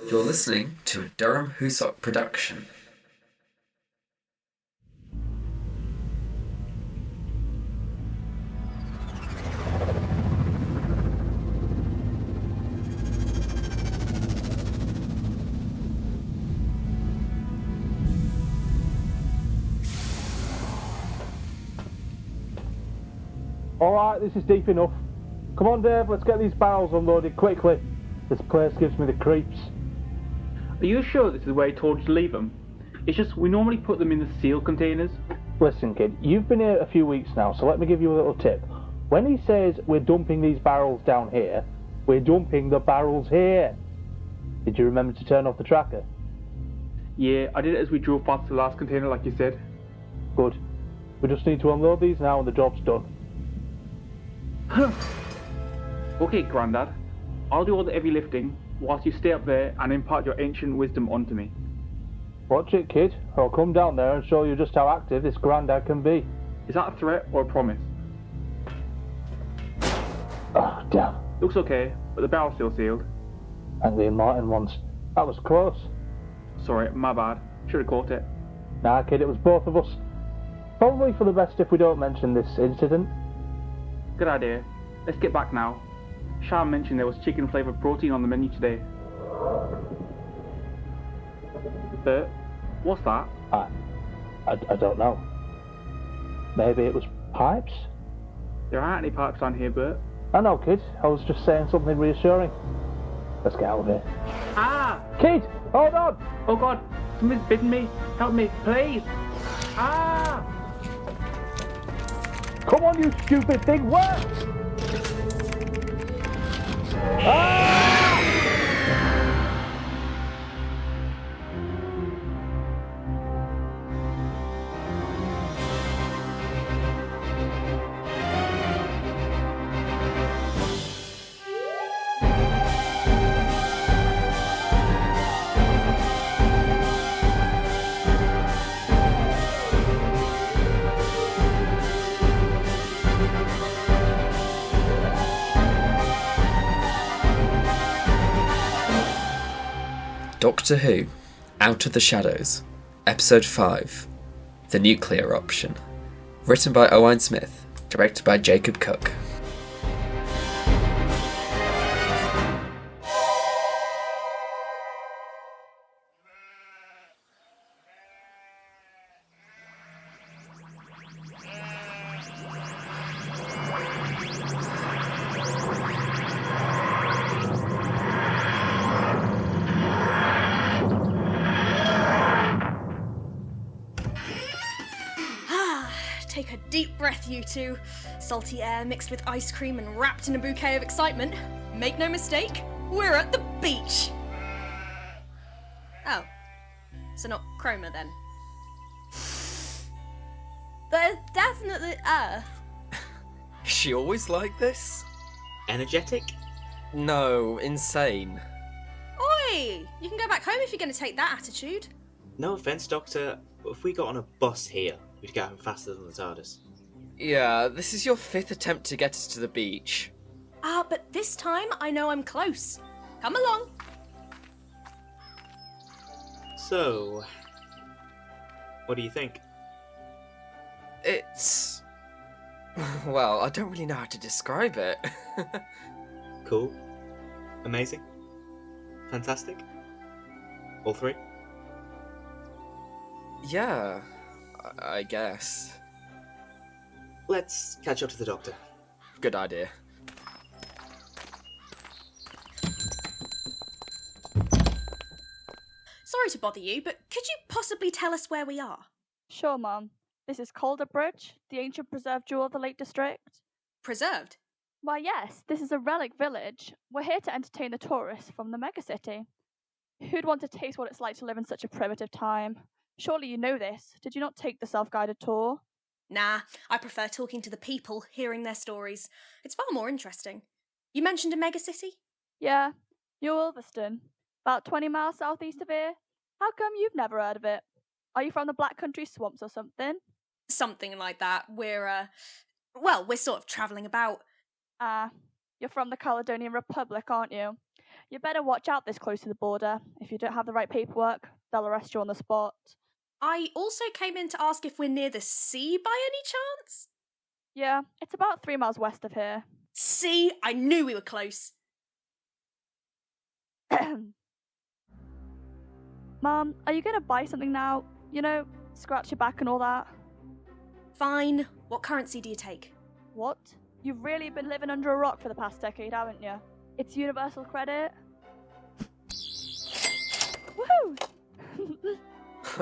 You're listening to a Durham WhoSoc production. Alright, this is deep enough. Come on, Dave, let's get these barrels unloaded quickly. This place gives me the creeps. Are you sure this is where he told you to leave them? It's just we normally put them in the sealed containers. Listen, kid, you've been here a few weeks now, so let me give you a little tip. When he says we're dumping these barrels down here, we're dumping the barrels here. Did you remember to turn off the tracker? Yeah, I did it as we drove past the last container like you said. Good. We just need to unload these now and the job's done. Okay, Grandad. I'll do all the heavy lifting whilst you stay up there and impart your ancient wisdom onto me. Watch it, kid. I'll come down there and show you just how active this Grandad can be. Is that a threat or a promise? Oh, damn. Looks okay, but the barrel's still sealed. And the enlightened ones. That was close. Sorry, my bad. Should have caught it. Nah, kid, it was both of us. Probably for the best if we don't mention this incident. Good idea. Let's get back now. Shah mentioned there was chicken flavoured protein on the menu today. Bert, what's that? I don't know. Maybe it was pipes? There aren't any pipes on here, Bert. I know, kid. I was just saying something reassuring. Let's get out of here. Ah! Kid, hold on! Oh God, something's bitten me. Help me, please! Ah! Come on, you stupid thing, work! Ah! Doctor Who, Out of the Shadows, Episode 5, The Nuclear Option. Written by Owain Smith, directed by Jacob Cook. Take a deep breath, you two. Salty air mixed with ice cream and wrapped in a bouquet of excitement. Make no mistake, we're at the beach. Oh, so not chroma then. There's definitely Earth. Is she always like this? Energetic? No, insane. Oi! You can go back home if you're going to take that attitude. No offence, Doctor, but if we got on a bus here, we'd get home faster than the TARDIS. Yeah, this is your 5th attempt to get us to the beach. But this time I know I'm close. Come along. So, what do you think? It's... well, I don't really know how to describe it. Cool? Amazing? Fantastic? All three? Yeah, I guess. Let's catch up to the Doctor. Good idea. Sorry to bother you, but could you possibly tell us where we are? Sure, Mum. This is Calder Bridge, the ancient preserved jewel of the Lake District. Preserved? Why, yes, this is a relic village. We're here to entertain the tourists from the megacity. Who'd want to taste what it's like to live in such a primitive time? Surely you know this. Did you not take the self-guided tour? Nah, I prefer talking to the people, hearing their stories. It's far more interesting. You mentioned a megacity? Yeah, New Ulverston, about 20 miles southeast of here. How come you've never heard of it? Are you from the Black Country swamps or something? Something like that. We're sort of travelling about. You're from the Caledonian Republic, aren't you? You better watch out this close to the border. If you don't have the right paperwork, they'll arrest you on the spot. I also came in to ask if we're near the sea by any chance? Yeah, it's about 3 miles west of here. See? I knew we were close. Mom, are you going to buy something now? You know, scratch your back and all that? Fine. What currency do you take? What? You've really been living under a rock for the past decade, haven't you? It's universal credit. Woohoo!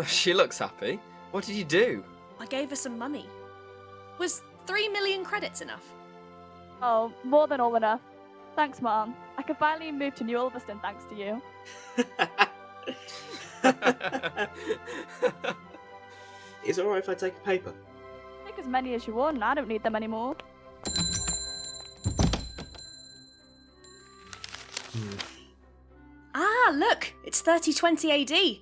She looks happy. What did you do? I gave her some money. Was 3 million credits enough? Oh, more than all enough. Thanks, Mom. I can finally move to New Ulverston thanks to you. Is it alright if I take a paper? Take as many as you want, I don't need them anymore. Ah, look! It's 3020 AD.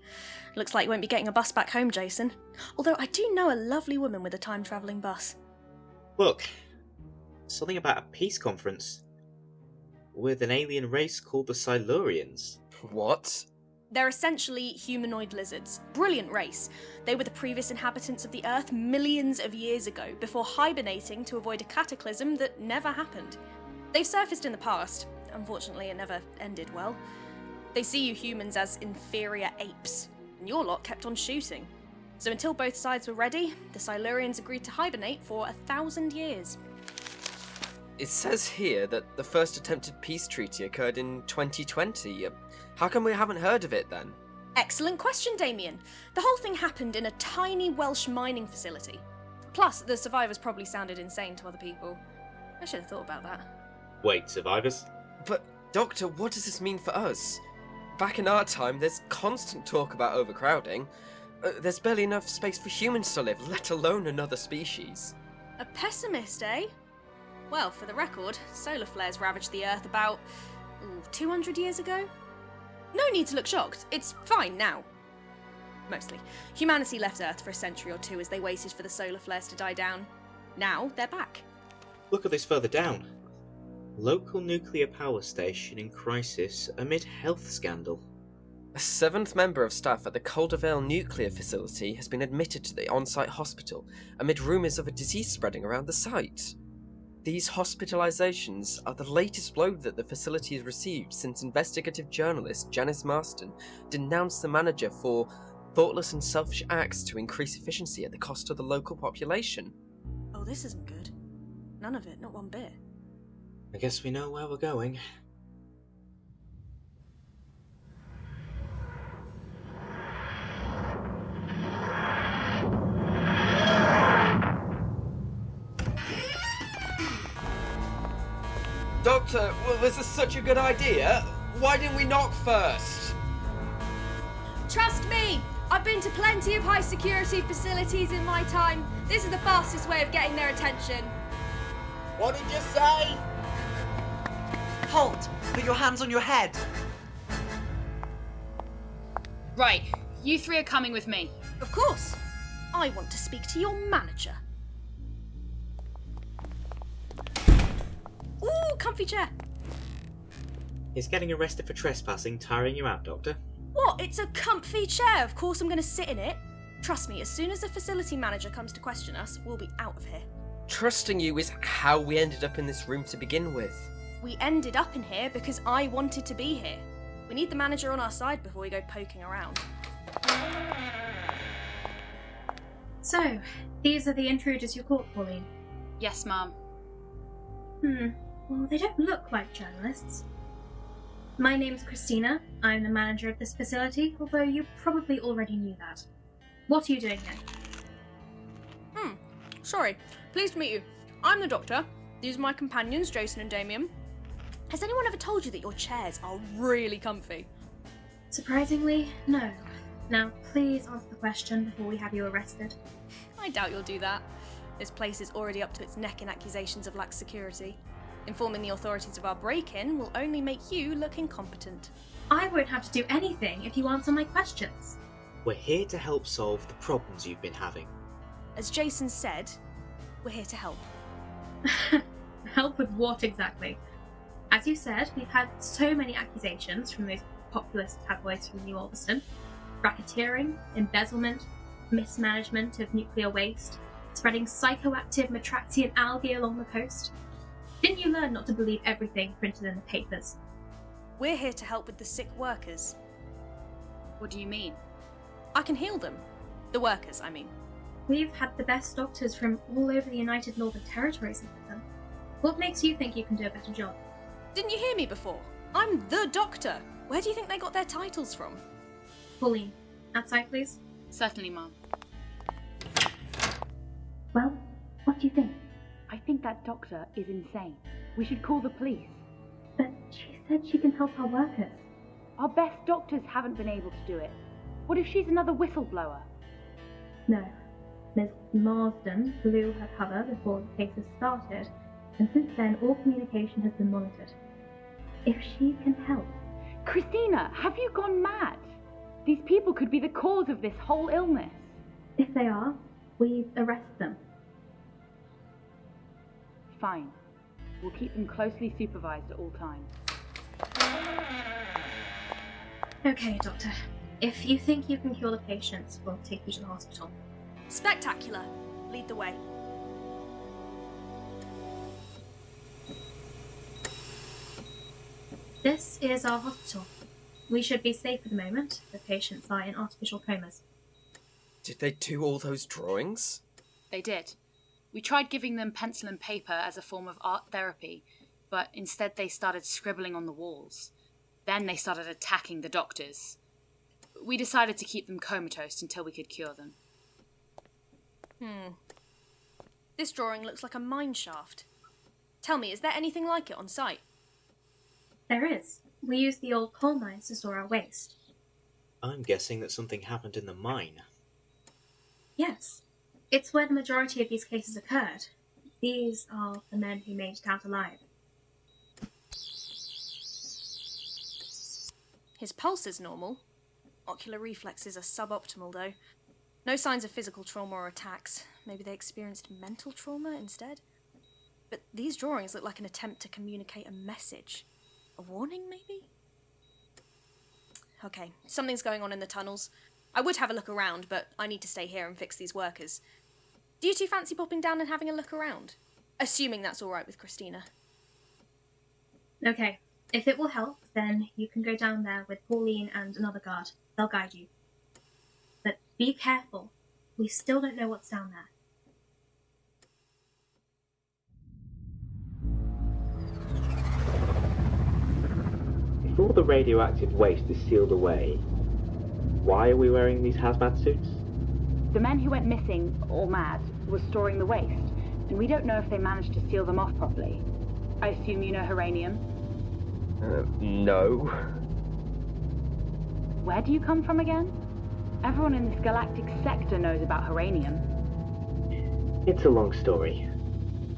Looks like you won't be getting a bus back home, Jason. Although I do know a lovely woman with a time-travelling bus. Look, something about a peace conference with an alien race called the Silurians. What? They're essentially humanoid lizards. Brilliant race. They were the previous inhabitants of the Earth millions of years ago, before hibernating to avoid a cataclysm that never happened. They've surfaced in the past. Unfortunately, it never ended well. They see you humans as inferior apes, and your lot kept on shooting. So until both sides were ready, the Silurians agreed to hibernate for 1,000 years. It says here that the first attempted peace treaty occurred in 2020. How come we haven't heard of it then? Excellent question, Damien. The whole thing happened in a tiny Welsh mining facility. Plus, the survivors probably sounded insane to other people. I should have thought about that. Wait, survivors? But, Doctor, what does this mean for us? Back in our time, there's constant talk about overcrowding. There's barely enough space for humans to live, let alone another species. A pessimist, eh? Well, for the record, solar flares ravaged the Earth about 200 years ago. No need to look shocked. It's fine now. Mostly. Humanity left Earth for a century or two as they waited for the solar flares to die down. Now, they're back. Look at this further down. Local nuclear power station in crisis amid health scandal. A 7th member of staff at the Caldervale nuclear facility has been admitted to the on-site hospital amid rumours of a disease spreading around the site. These hospitalisations are the latest blow that the facility has received since investigative journalist Janice Marston denounced the manager for thoughtless and selfish acts to increase efficiency at the cost of the local population. Oh, this isn't good. None of it, not one bit. I guess we know where we're going. Doctor, was this such a good idea? Why didn't we knock first? Trust me! I've been to plenty of high security facilities in my time. This is the fastest way of getting their attention. What did you say? Halt! Put your hands on your head! Right, you three are coming with me. Of course. I want to speak to your manager. Ooh, comfy chair. Is getting arrested for trespassing tiring you out, Doctor? What? It's a comfy chair. Of course I'm going to sit in it. Trust me, as soon as the facility manager comes to question us, we'll be out of here. Trusting you is how we ended up in this room to begin with. We ended up in here because I wanted to be here. We need the manager on our side before we go poking around. So, these are the intruders you caught, Pauline? Yes, Mum. Well, they don't look like journalists. My name's Christina. I'm the manager of this facility, although you probably already knew that. What are you doing here? Sorry. Pleased to meet you. I'm the doctor. These are my companions, Jason and Damien. Has anyone ever told you that your chairs are really comfy? Surprisingly, no. Now, please answer the question before we have you arrested. I doubt you'll do that. This place is already up to its neck in accusations of lax security. Informing the authorities of our break-in will only make you look incompetent. I won't have to do anything if you answer my questions. We're here to help solve the problems you've been having. As Jason said, we're here to help. Help with what exactly? As you said, we've had so many accusations from those populist tabloids from New Alveston. Racketeering, embezzlement, mismanagement of nuclear waste, spreading psychoactive Matraxian algae along the coast. Didn't you learn not to believe everything printed in the papers? We're here to help with the sick workers. What do you mean? I can heal them. The workers, I mean. We've had the best doctors from all over the United Northern Territories with them. What makes you think you can do a better job? Didn't you hear me before? I'm the doctor. Where do you think they got their titles from? Pauline, outside please. Certainly, Mom. Well, what do you think? I think that doctor is insane. We should call the police. But she said she can help our workers. Our best doctors haven't been able to do it. What if she's another whistleblower? No. Ms. Marsden blew her cover before the cases started, and since then all communication has been monitored. If she can help... Christina, have you gone mad? These people could be the cause of this whole illness. If they are, we arrest them. Fine. We'll keep them closely supervised at all times. Okay, Doctor. If you think you can cure the patients, we'll take you to the hospital. Spectacular. Lead the way. This is our hospital. We should be safe for the moment. The patients are in artificial comas. Did they do all those drawings? They did. We tried giving them pencil and paper as a form of art therapy, but instead they started scribbling on the walls. Then they started attacking the doctors. We decided to keep them comatose until we could cure them. This drawing looks like a mine shaft. Tell me, is there anything like it on site? There is. We use the old coal mines to store our waste. I'm guessing that something happened in the mine. Yes. It's where the majority of these cases occurred. These are the men who made it out alive. His pulse is normal. Ocular reflexes are suboptimal, though. No signs of physical trauma or attacks. Maybe they experienced mental trauma instead? But these drawings look like an attempt to communicate a message. A warning, maybe? Okay, something's going on in the tunnels. I would have a look around, but I need to stay here and fix these workers. Do you two fancy popping down and having a look around? Assuming that's all right with Christina. Okay. If it will help, then you can go down there with Pauline and another guard. They'll guide you. But be careful. We still don't know what's down there. If all the radioactive waste is sealed away, why are we wearing these hazmat suits? The men who went missing, or mad, were storing the waste, and we don't know if they managed to seal them off properly. I assume you know Hyranium? No. Where do you come from again? Everyone in this galactic sector knows about Hyranium. It's a long story.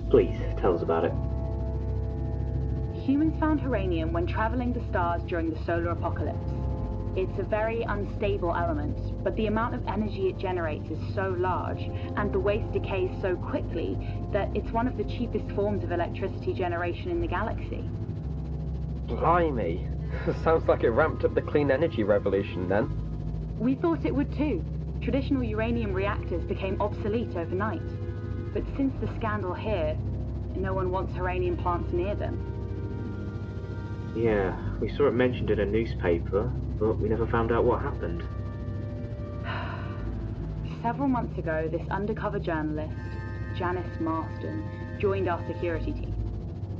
Please, tell us about it. Humans found Hyranium when traveling the stars during the solar apocalypse. It's a very unstable element, but the amount of energy it generates is so large, and the waste decays so quickly, that it's one of the cheapest forms of electricity generation in the galaxy. Blimey. Sounds like it ramped up the clean energy revolution then. We thought it would too. Traditional uranium reactors became obsolete overnight. But since the scandal here, no one wants uranium plants near them. Yeah, we saw it mentioned in a newspaper, but we never found out what happened. Several months ago, this undercover journalist, Janice Marsden, joined our security team.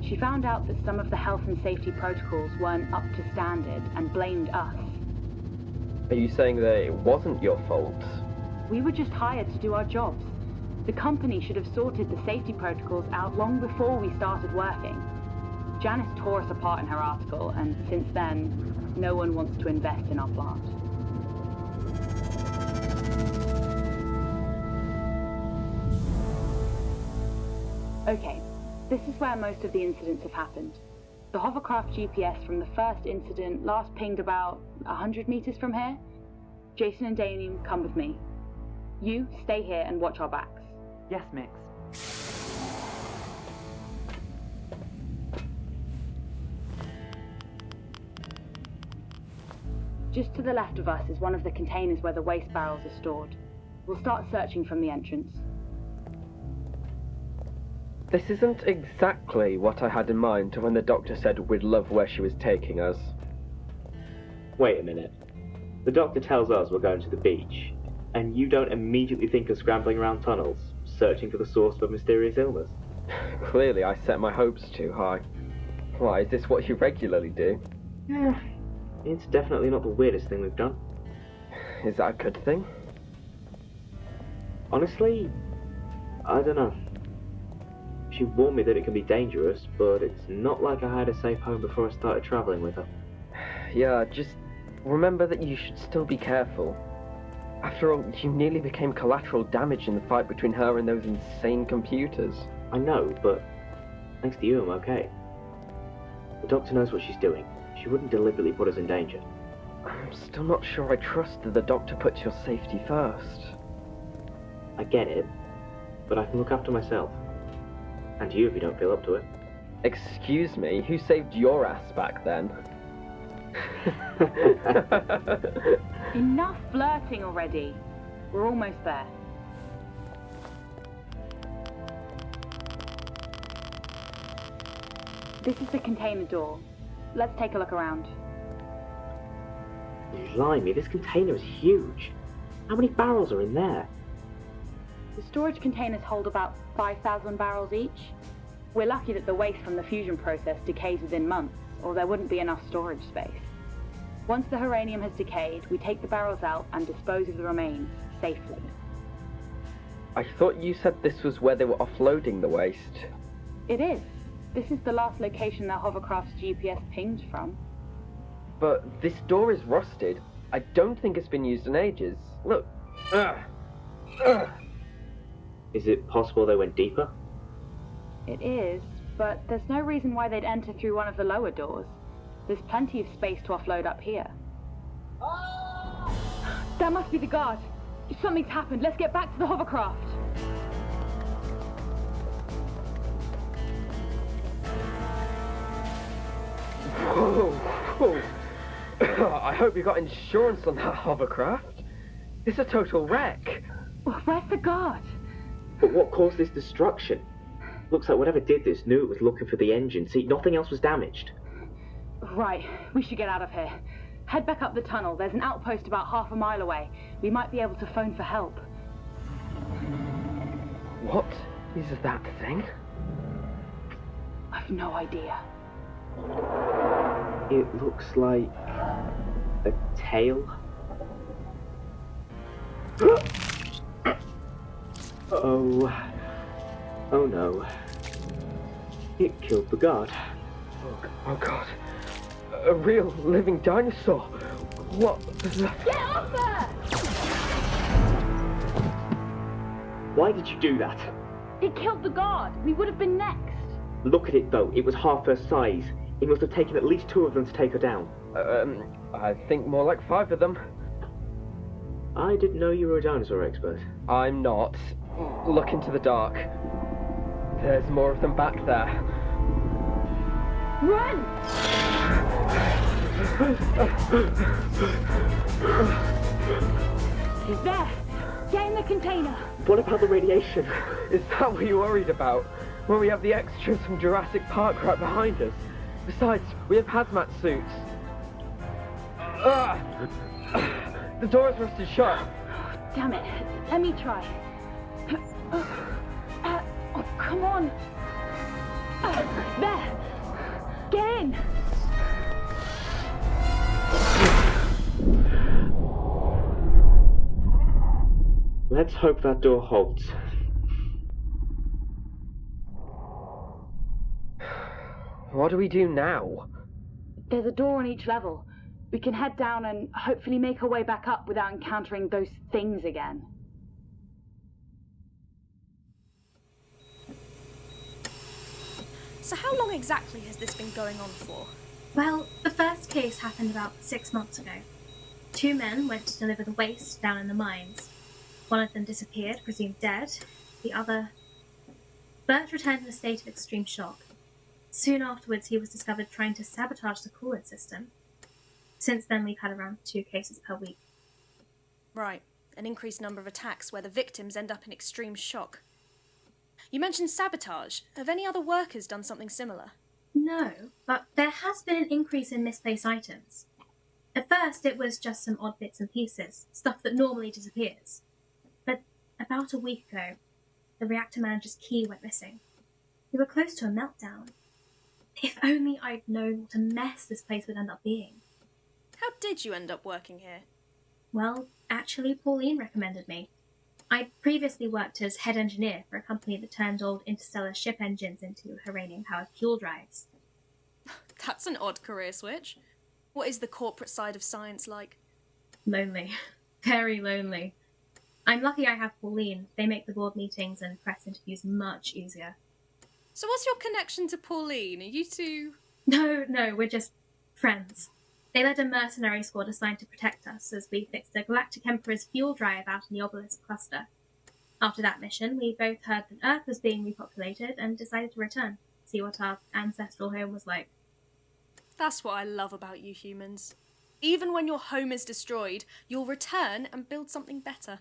She found out that some of the health and safety protocols weren't up to standard and blamed us. Are you saying that it wasn't your fault? We were just hired to do our jobs. The company should have sorted the safety protocols out long before we started working. Janice tore us apart in her article, and since then, no one wants to invest in our plant. Okay, this is where most of the incidents have happened. The hovercraft GPS from the first incident last pinged about 100 meters from here. Jason and Damien, come with me. You stay here and watch our backs. Yes, Mix. Just to the left of us is one of the containers where the waste barrels are stored. We'll start searching from the entrance. This isn't exactly what I had in mind when the doctor said we'd love where she was taking us. Wait a minute. The doctor tells us we're going to the beach, and you don't immediately think of scrambling around tunnels, searching for the source of a mysterious illness? Clearly I set my hopes too high. Why, is this what you regularly do? Yeah. It's definitely not the weirdest thing we've done. Is that a good thing? Honestly, I don't know. She warned me that it can be dangerous, but it's not like I had a safe home before I started travelling with her. Yeah, just remember that you should still be careful. After all, you nearly became collateral damage in the fight between her and those insane computers. I know, but thanks to you I'm okay. The doctor knows what she's doing. She wouldn't deliberately put us in danger. I'm still not sure I trust that the doctor puts your safety first. I get it, but I can look after myself. And you if you don't feel up to it. Excuse me, who saved your ass back then? Enough flirting already. We're almost there. This is the container door. Let's take a look around. Blimey, this container is huge. How many barrels are in there? The storage containers hold about 5,000 barrels each. We're lucky that the waste from the fusion process decays within months, or there wouldn't be enough storage space. Once the uranium has decayed, we take the barrels out and dispose of the remains safely. I thought you said this was where they were offloading the waste. It is. This is the last location that hovercraft's GPS pinged from. But this door is rusted. I don't think it's been used in ages. Look. Is it possible they went deeper? It is, but there's no reason why they'd enter through one of the lower doors. There's plenty of space to offload up here. Oh! That must be the guard. Something's happened. Let's get back to the hovercraft. Whoa, whoa. I hope you got insurance on that hovercraft. It's a total wreck. Where's the guard? But what caused this destruction? Looks like whatever did this knew it was looking for the engine. See, nothing else was damaged. Right, we should get out of here. Head back up the tunnel. There's an outpost about half a mile away. We might be able to phone for help. What is that thing? I've no idea. It looks like a tail. Oh no. It killed the guard. Oh god. A real living dinosaur. What the... Get off there! Why did you do that? It killed the guard. We would have been next. Look at it though. It was half her size. It must have taken at least 2 of them to take her down. I think more like 5 of them. I didn't know you were a dinosaur expert. I'm not. Look into the dark. There's more of them back there. Run! He's there. Get in the container. What about the radiation? Is that what you're worried about? When we have the extras from Jurassic Park right behind us? Besides, we have hazmat suits. The door is rusted shut. Oh, damn it. Let me try. Oh, come on. There. Get in. Let's hope that door holds. What do we do now? There's a door on each level. We can head down and hopefully make our way back up without encountering those things again. So how long exactly has this been going on for? Well, the first case happened about 6 months ago. 2 men went to deliver the waste down in the mines. One of them disappeared, presumed dead. The other... Bert returned in a state of extreme shock. Soon afterwards, he was discovered trying to sabotage the coolant system. Since then, we've had around 2 cases per week. Right. An increased number of attacks where the victims end up in extreme shock. You mentioned sabotage. Have any other workers done something similar? No, but there has been an increase in misplaced items. At first, it was just some odd bits and pieces, stuff that normally disappears. But about a week ago, the reactor manager's key went missing. We were close to a meltdown. If only I'd known what a mess this place would end up being. How did you end up working here? Well, actually, Pauline recommended me. I'd previously worked as head engineer for a company that turned old interstellar ship engines into uranium-powered fuel drives. That's an odd career switch. What is the corporate side of science like? Lonely. Very lonely. I'm lucky I have Pauline. They make the board meetings and press interviews much easier. So what's your connection to Pauline? Are you two... No, we're just friends. They led a mercenary squad assigned to protect us as we fixed a Galactic Emperor's fuel drive out in the Obelisk cluster. After that mission, we both heard that Earth was being repopulated and decided to return, see what our ancestral home was like. That's what I love about you humans. Even when your home is destroyed, you'll return and build something better.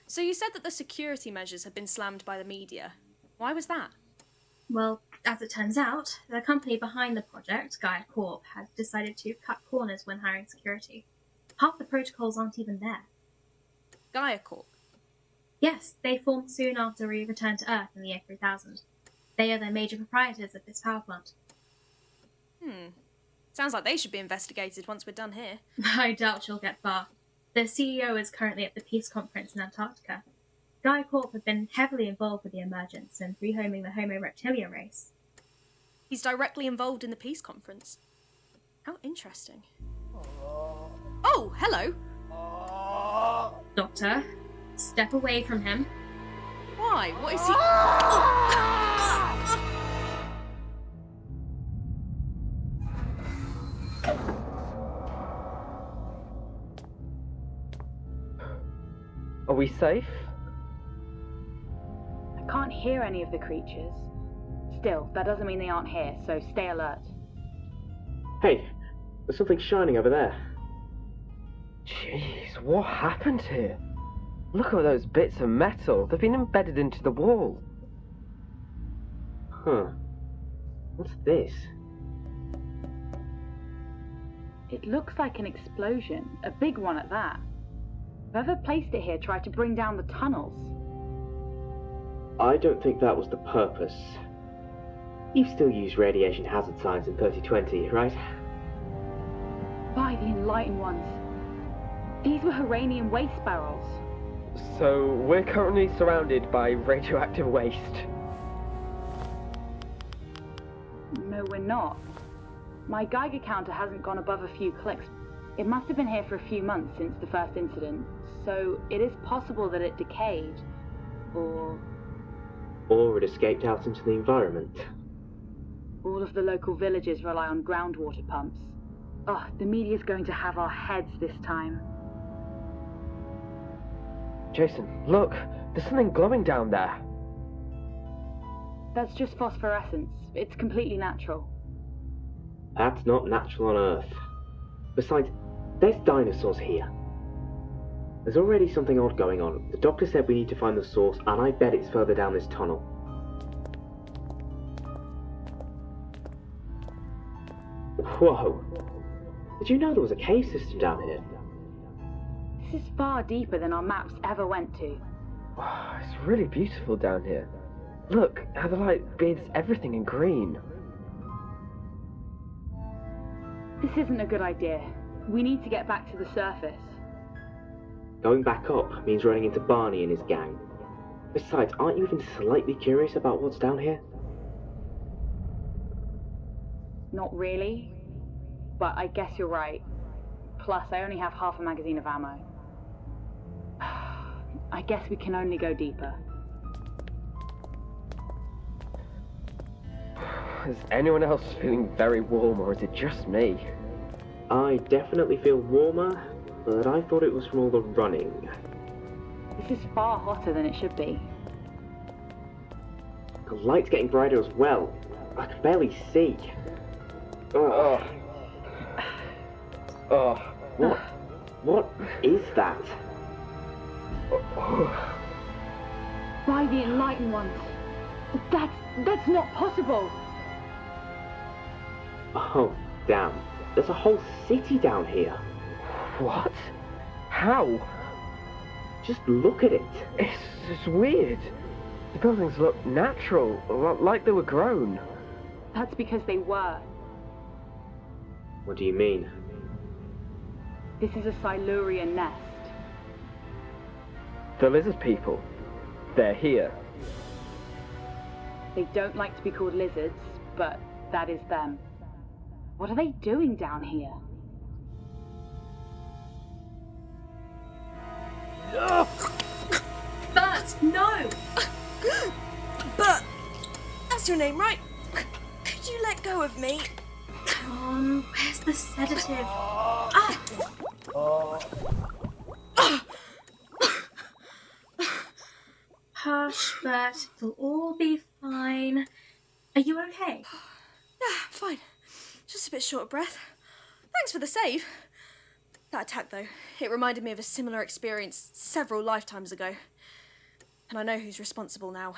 So you said that the security measures had been slammed by the media. Why was that? Well, as it turns out, the company behind the project, Gaia Corp, had decided to cut corners when hiring security. Half the protocols aren't even there. Gaia Corp? Yes, they formed soon after we returned to Earth in the year 3000. They are the major proprietors of this power plant. Sounds like they should be investigated once we're done here. I doubt you'll get far. The CEO is currently at the Peace Conference in Antarctica. Gaia Corp have been heavily involved with the emergence and rehoming the Homo reptilia race. He's directly involved in the Peace Conference. How interesting. Oh, hello! Doctor, step away from him. Why? What is he... Are we safe? I can't hear any of the creatures. Still, that doesn't mean they aren't here, so stay alert. Hey, there's something shining over there. Jeez, what happened here? Look at those bits of metal. They've been embedded into the wall. Huh. What's this? It looks like an explosion, a big one at that. Whoever placed it here tried to bring down the tunnels. I don't think that was the purpose. You still use radiation hazard signs in 3020, right? By the Enlightened Ones. These were uranium waste barrels. So, we're currently surrounded by radioactive waste. No, we're not. My Geiger counter hasn't gone above a few clicks. It must have been here for a few months since the first incident, so it is possible that it decayed, or it escaped out into the environment. All of the local villages rely on groundwater pumps. Oh, the media's going to have our heads this time. Jason, look! There's something glowing down there! That's just phosphorescence. It's completely natural. That's not natural on Earth. Besides, there's dinosaurs here. There's already something odd going on. The doctor said we need to find the source, and I bet it's further down this tunnel. Whoa! Did you know there was a cave system down here? This is far deeper than our maps ever went to. Wow, it's really beautiful down here. Look, how the light bathes everything in green. This isn't a good idea. We need to get back to the surface. Going back up means running into Barney and his gang. Besides, aren't you even slightly curious about what's down here? Not really, but I guess you're right. Plus, I only have half a magazine of ammo. I guess we can only go deeper. Is anyone else feeling very warm, or is it just me? I definitely feel warmer, but I thought it was from all the running. This is far hotter than it should be. The light's getting brighter as well. I can barely see. Ugh. Oh. What is that? By the Enlightened Ones. That's not possible. Oh, damn. There's a whole city down here. What? How? Just look at it. It's weird. The buildings look natural, like they were grown. That's because they were. What do you mean? This is a Silurian nest. The lizard people. They're here. They don't like to be called lizards, but that is them. What are they doing down here? Bert, no! Bert, that's your name, right? Could you let go of me? Come on, where's the sedative? Hush, Bert. It'll all be fine. Are you okay? Yeah, fine. Just a bit short of breath. Thanks for the save. That attack, though, it reminded me of a similar experience several lifetimes ago. And I know who's responsible now.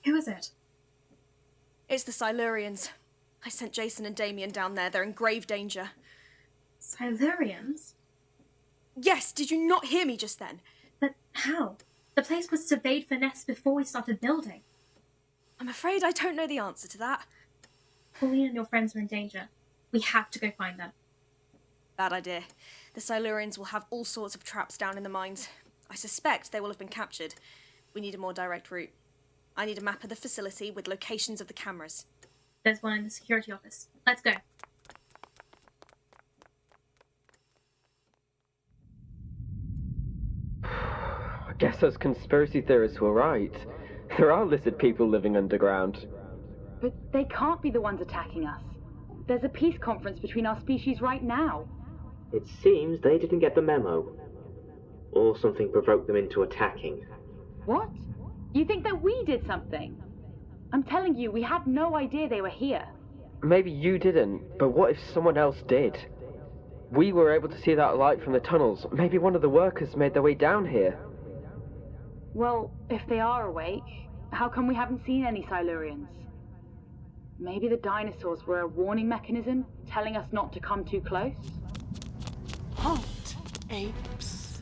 Who is it? It's the Silurians. I sent Jason and Damien down there. They're in grave danger. Silurians? Yes, did you not hear me just then? But how? The place was surveyed for nests before we started building. I'm afraid I don't know the answer to that. Pauline and your friends are in danger. We have to go find them. Bad idea. The Silurians will have all sorts of traps down in the mines. I suspect they will have been captured. We need a more direct route. I need a map of the facility with locations of the cameras. There's one in the security office. Let's go. I guess those conspiracy theorists were right. There are lizard people living underground. But they can't be the ones attacking us. There's a peace conference between our species right now. It seems they didn't get the memo. Or something provoked them into attacking. What? You think that we did something? I'm telling you, we had no idea they were here. Maybe you didn't, but what if someone else did? We were able to see that light from the tunnels. Maybe one of the workers made their way down here. Well, if they are awake, how come we haven't seen any Silurians? Maybe the dinosaurs were a warning mechanism, telling us not to come too close? Halt, apes.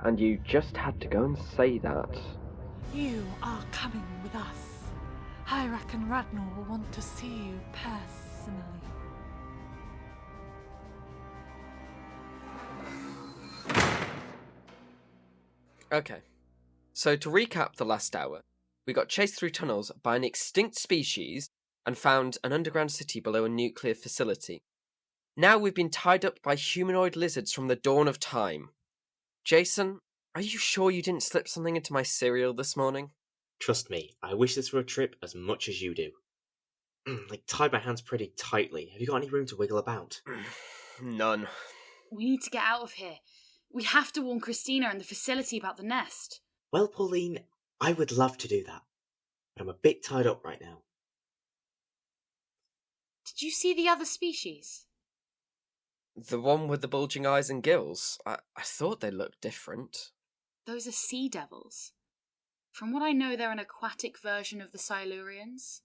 And you just had to go and say that. You are coming with us. HYRAK and RADNOR will want to see you personally. Okay, so to recap the last hour, we got chased through tunnels by an extinct species and found an underground city below a nuclear facility. Now we've been tied up by humanoid lizards from the dawn of time. Jason, are you sure you didn't slip something into my cereal this morning? Trust me, I wish this were a trip as much as you do. Tied my hands pretty tightly. Have you got any room to wiggle about? None. We need to get out of here. We have to warn CHRISTINA and the facility about the nest. Well, Pauline, I would love to do that, but I'm a bit tied up right now. Did you see the other species? The one with the bulging eyes and gills? I thought they looked different. Those are sea devils. From what I know, they're an aquatic version of the Silurians.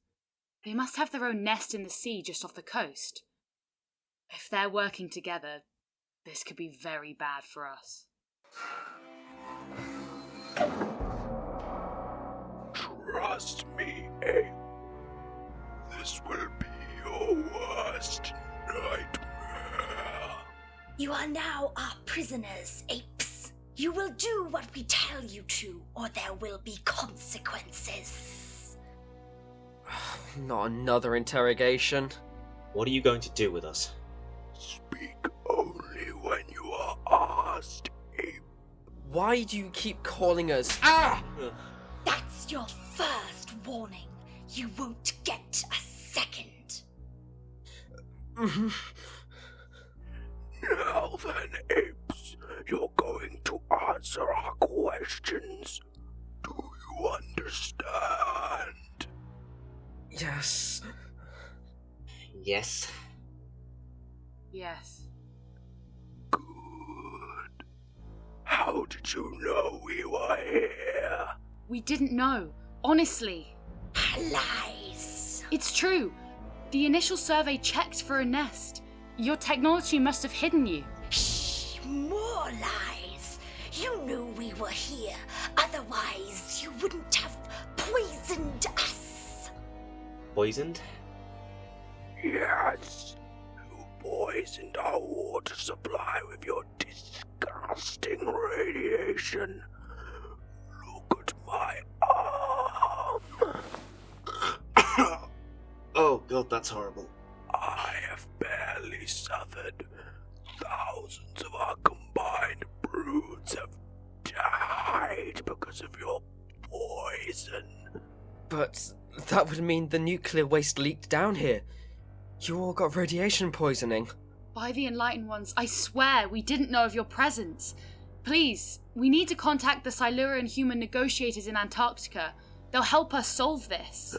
They must have their own nest in the sea just off the coast. If they're working together, this could be very bad for us. Trust me, Abe. This will be your worst nightmare. You are now our prisoners, apes. You will do what we tell you to, or there will be consequences. Not another interrogation. What are you going to do with us? Speak only when you are asked, Abe. Why do you keep calling us? Ah! That's your first warning. You won't get a second. Now then, apes, you're going to answer our questions. Do you understand? Yes. Yes. Yes. Good. How did you know we were here? We didn't know. Honestly. Lies. It's true. The initial survey checked for a nest. Your technology must have hidden you. Shh, more lies. You knew we were here. Otherwise, you wouldn't have poisoned us. Poisoned? Yes. You poisoned our water supply with your disgusting radiation. Look at my arm. Oh god, that's horrible. I have barely suffered. Thousands of our combined broods have died because of your poison. But that would mean the nuclear waste leaked down here. You all got radiation poisoning. By the Enlightened Ones, I swear we didn't know of your presence. Please, we need to contact the Silurian human negotiators in Antarctica. They'll help us solve this.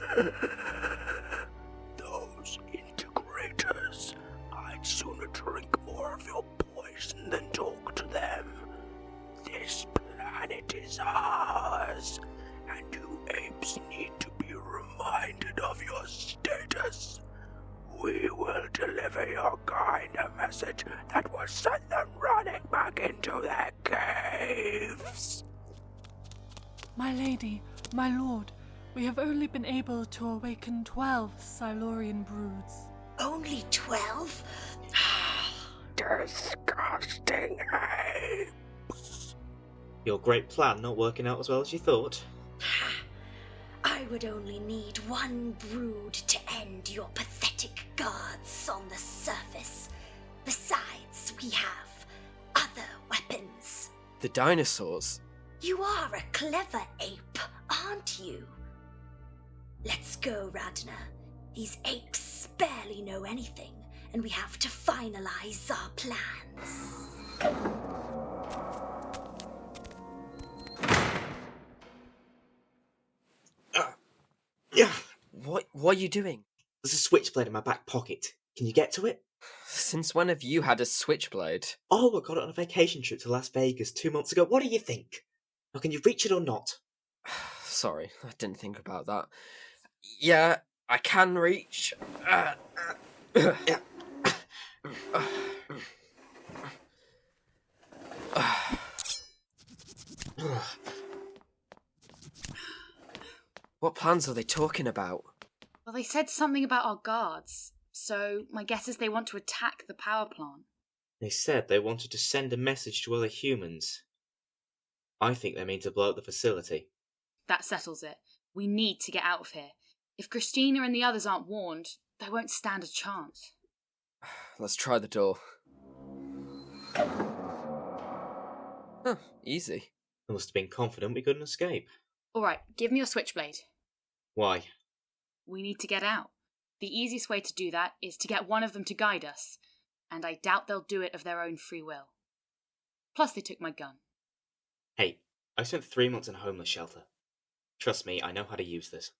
Those integrators. I'd sooner drink more of your poison than talk to them. This planet is ours, and you apes need to be reminded of your status. We will deliver your kind a message that will send them running back into their caves. My lady, my lord, we have only been able to awaken 12 Silurian broods. Only 12? Disgusting apes. Your great plan not working out as well as you thought. I would only need one brood to end your pathetic guards on the surface. Besides, we have other weapons. The dinosaurs. You are a clever ape, aren't you? Let's go, RADNOR. These apes barely know anything, and we have to finalize our plans. Yeah. What are you doing? There's a switchblade in my back pocket. Can you get to it? Since when have you had a switchblade? Oh, I got it on a vacation trip to Las Vegas 2 months ago. What do you think? Now, can you reach it or not? Sorry, I didn't think about that. Yeah, I can reach. Yeah. What plans are they talking about? Well, they said something about our guards, so my guess is they want to attack the power plant. They said they wanted to send a message to other humans. I think they mean to blow up the facility. That settles it. We need to get out of here. If CHRISTINA and the others aren't warned, they won't stand a chance. Let's try the door. Huh, easy. They must have been confident we couldn't escape. Alright, give me your switchblade. Why? We need to get out. The easiest way to do that is to get one of them to guide us, and I doubt they'll do it of their own free will. Plus, they took my gun. Hey, I spent 3 months in a homeless shelter. Trust me, I know how to use this.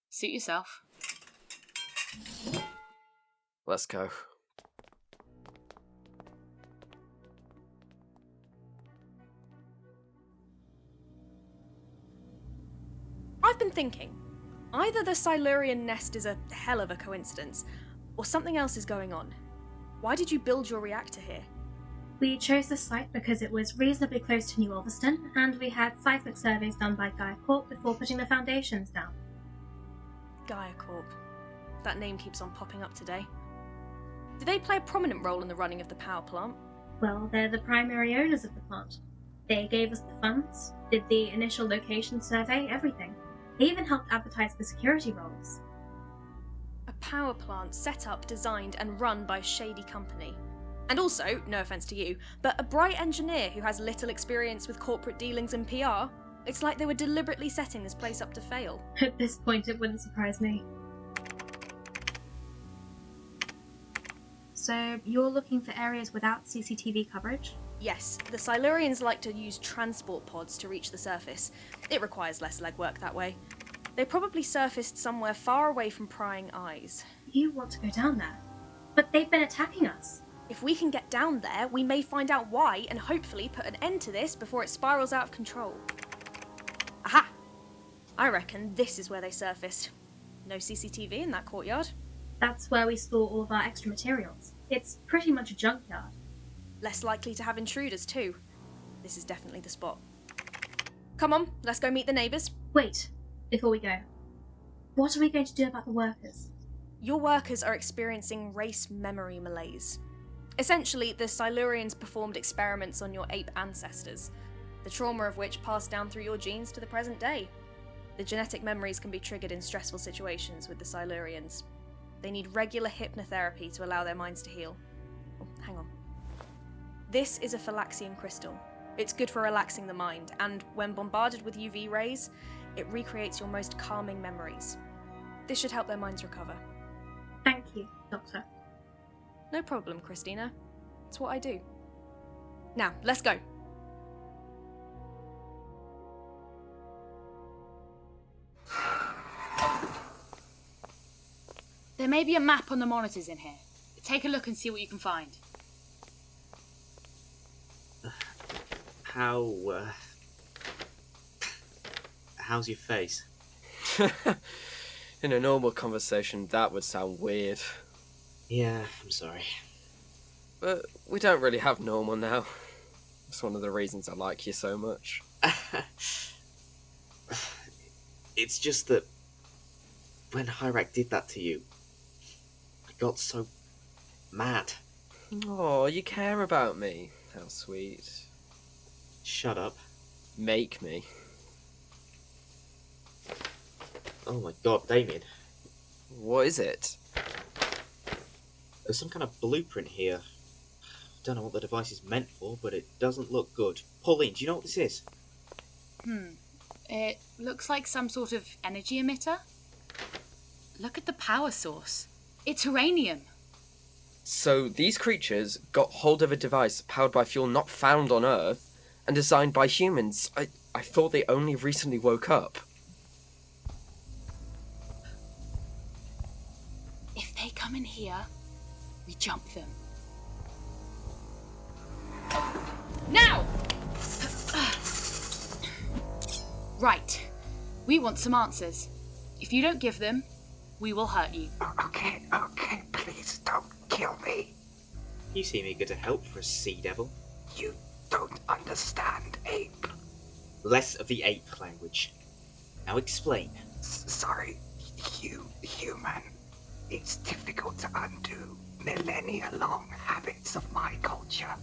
Suit yourself. Let's go. I've been thinking. Either the Silurian nest is a hell of a coincidence, or something else is going on. Why did you build your reactor here? We chose this site because it was reasonably close to New Ulverston, and we had seismic surveys done by Gaia Corp before putting the foundations down. Gaia Corp. That name keeps on popping up today. Do they play a prominent role in the running of the power plant? Well, they're the primary owners of the plant. They gave us the funds, did the initial location survey, everything. They even helped advertise for security roles. A power plant set up, designed, and run by a shady company. And also, no offence to you, but a bright engineer who has little experience with corporate dealings and PR. It's like they were deliberately setting this place up to fail. At this point, it wouldn't surprise me. So, you're looking for areas without CCTV coverage? Yes, the Silurians like to use transport pods to reach the surface. It requires less legwork that way. They probably surfaced somewhere far away from prying eyes. You want to go down there? But they've been attacking us. If we can get down there, we may find out why and hopefully put an end to this before it spirals out of control. Aha! I reckon this is where they surfaced. No CCTV in that courtyard. That's where we store all of our extra materials. It's pretty much a junkyard. Less likely to have intruders too. This is definitely the spot. Come on, let's go meet the neighbours. Wait, before we go. What are we going to do about the workers? Your workers are experiencing race memory malaise. Essentially, the Silurians performed experiments on your ape ancestors, the trauma of which passed down through your genes to the present day. The genetic memories can be triggered in stressful situations with the Silurians. They need regular hypnotherapy to allow their minds to heal. Oh, hang on. This is a phylaxian crystal. It's good for relaxing the mind, and when bombarded with UV rays, it recreates your most calming memories. This should help their minds recover. Thank you, Doctor. No problem, Christina. It's what I do. Now, let's go. There may be a map on the monitors in here. Take a look and see what you can find. How's your face? In a normal conversation, that would sound weird. Yeah, I'm sorry. But we don't really have normal now. It's one of the reasons I like you so much. It's just that when HYRAK did that to you, I got so mad. Oh, you care about me. How sweet. Shut up. Make me. Oh my god, Damien. What is it? There's some kind of blueprint here. Don't know what the device is meant for, but it doesn't look good. Pauline, do you know what this is? It looks like some sort of energy emitter. Look at the power source. It's uranium. So these creatures got hold of a device powered by fuel not found on Earth and designed by humans. I thought they only recently woke up. If they come in here, we jump them. Now! Right. We want some answers. If you don't give them, we will hurt you. Okay, please don't kill me. You seem eager to help for a sea devil. You don't understand ape. Less of the ape language. Now explain. Sorry, human. It's difficult to undo millennia-long habits of my culture.